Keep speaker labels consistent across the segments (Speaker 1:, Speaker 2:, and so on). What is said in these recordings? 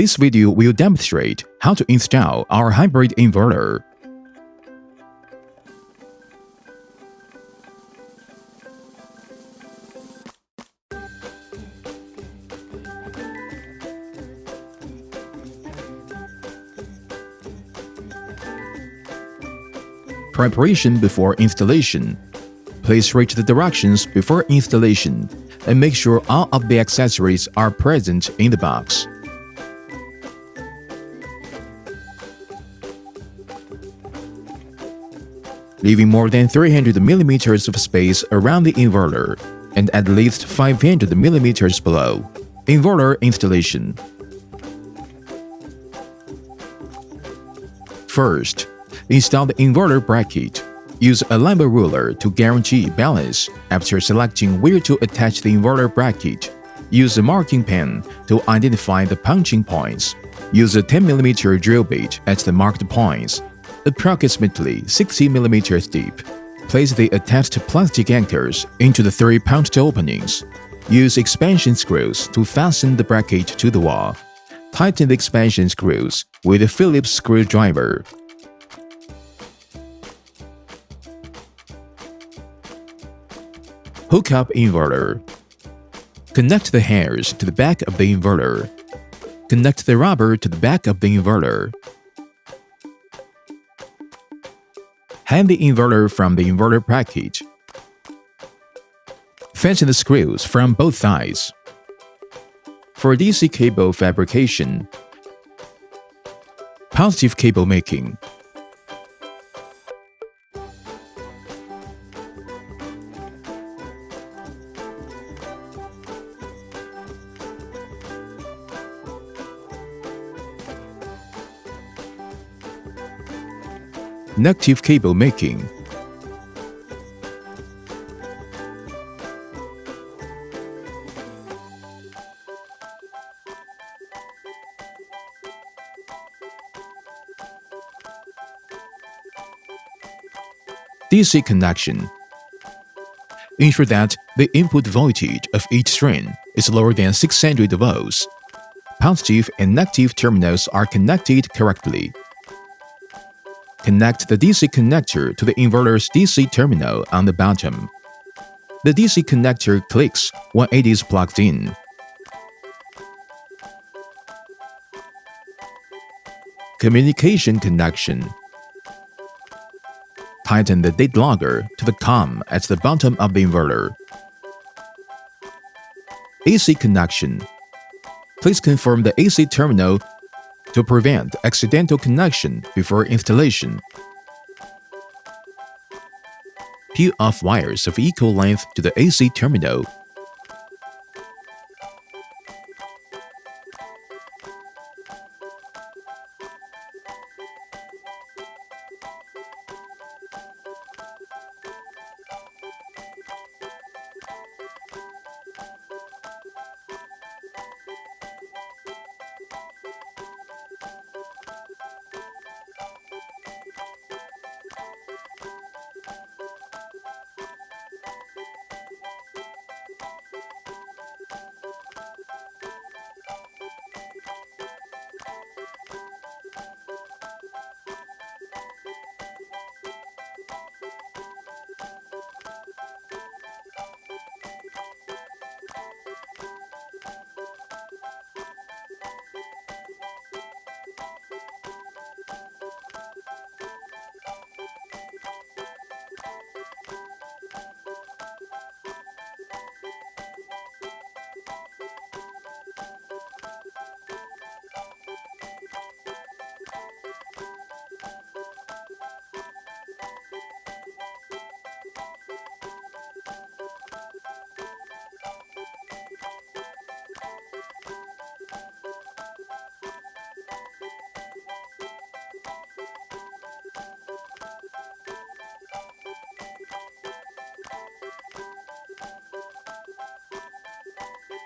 Speaker 1: This video will demonstrate how to install our hybrid inverter. Preparation before installation. Please read the directions before installation and make sure all of the accessories are present in the box. Leaving more than 300 mm of space around the inverter and at least 500 mm below. Inverter installation. First, install the inverter bracket. Use a Lambo ruler to guarantee balance. After selecting where to attach the inverter bracket, use a marking pen to identify the punching points. Use a 10 mm drill bit at the marked points, approximately 60 mm deep. Place the attached plastic anchors into the 3 punched openings. Use expansion screws to fasten the bracket to the wall. Tighten the expansion screws with a Phillips screwdriver. Hook up inverter. Connect the hairs to the back of the inverter. Connect the rubber to the back of the inverter. Hang the inverter from the inverter bracket. Fasten the screws from both sides. For DC cable fabrication, positive cable making. Negative cable making. DC connection. Ensure that the input voltage of each string is lower than 600 volts. Positive and negative terminals are connected correctly. Connect the DC connector to the inverter's DC terminal on the bottom. The DC connector clicks when it is plugged in. Communication connection. Tighten the date logger to the COM at the bottom of the inverter. AC connection. Please confirm the AC terminal to prevent accidental connection before installation. Peel off wires of equal length to the AC terminal.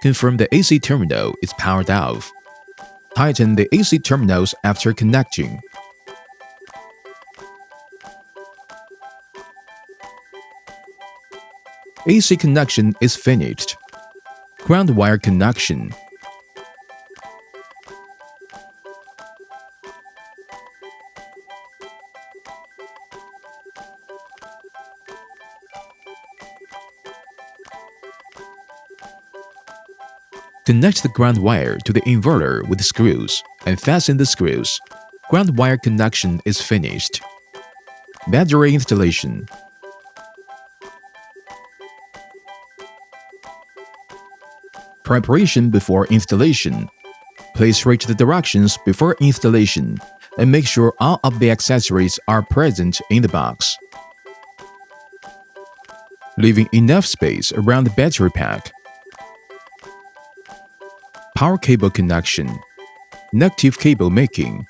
Speaker 1: Confirm the AC terminal is powered off. Tighten the AC terminals after connecting. AC connection is finished. Ground wire connection. Connect the ground wire to the inverter with screws and fasten the screws. Ground wire connection is finished. Battery installation. Preparation before installation. Please read the directions before installation and make sure all of the accessories are present in the box. Leaving enough space around the battery pack. Power cable connection. Negative cable making.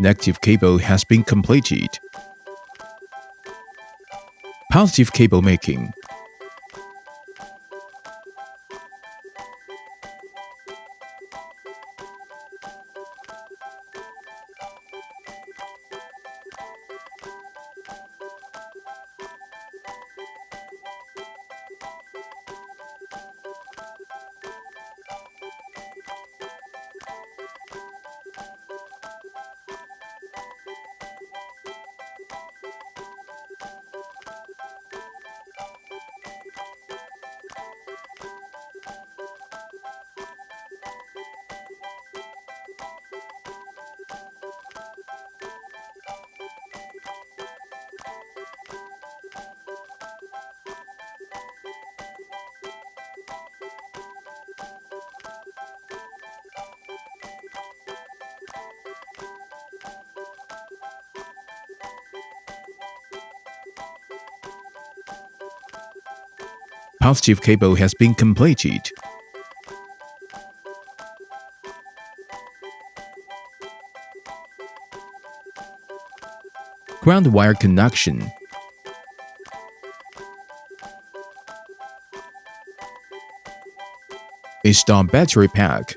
Speaker 1: Negative cable has been completed. Positive cable making. Positive cable has been completed. Ground wire connection. Install battery pack.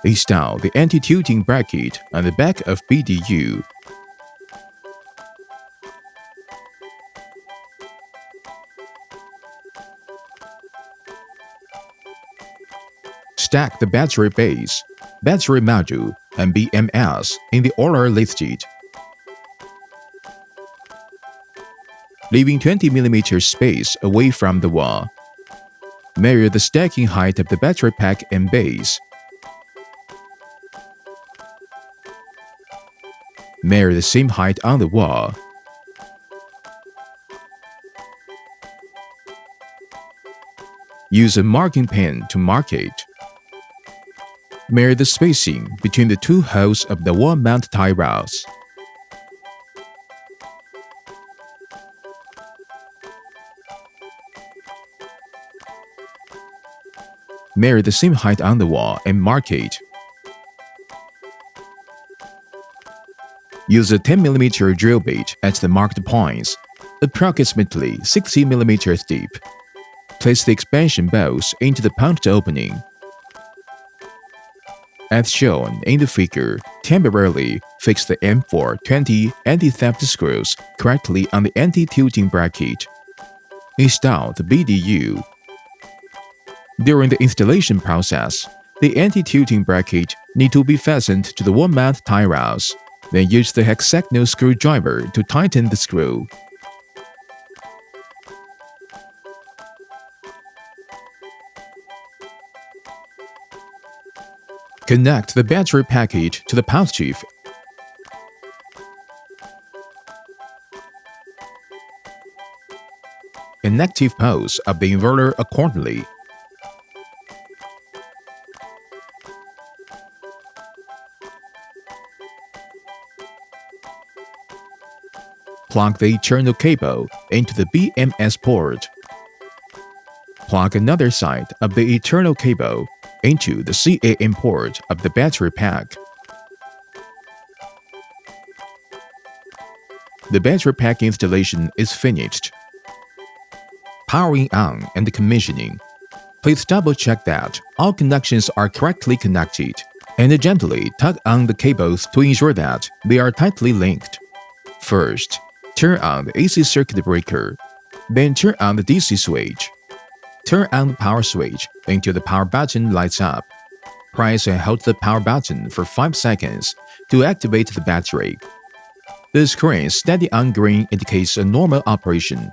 Speaker 1: Install the anti-tilting bracket on the back of BDU. Stack the battery base, battery module, and BMS in the order listed, leaving 20 mm space away from the wall. Measure the stacking height of the battery pack and base. Measure the same height on the wall. Use a marking pen to mark it. Measure the spacing between the two holes of the wall mount tie rods. Measure the same height on the wall and mark it. Use a 10 mm drill bit at the marked points, approximately 60 mm deep. Place the expansion bolts into the punched opening. As shown in the figure, temporarily fix the M420 anti-theft screws correctly on the anti-tilting bracket. Install the BDU. During the installation process, the anti-tilting bracket need to be fastened to the wall mount tie rods. Then use the hexagonal screwdriver to tighten the screw. Connect the battery package to the positive. And negative poles of the inverter accordingly. Plug the external cable into the BMS port. Plug another side of the external cable into the CAN port of the battery pack. The battery pack installation is finished. Powering on and commissioning. Please double-check that all connections are correctly connected, and gently tug on the cables to ensure that they are tightly linked. First, turn on the AC circuit breaker, then turn on the DC switch. Turn on the power switch until the power button lights up. Press and hold the power button for 5 seconds to activate the battery. The screen steady on green indicates a normal operation.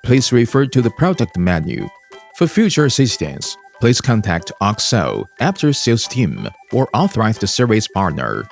Speaker 1: Please refer to the product menu. For future assistance, please contact AUXSOL after-sales team or authorized service partner.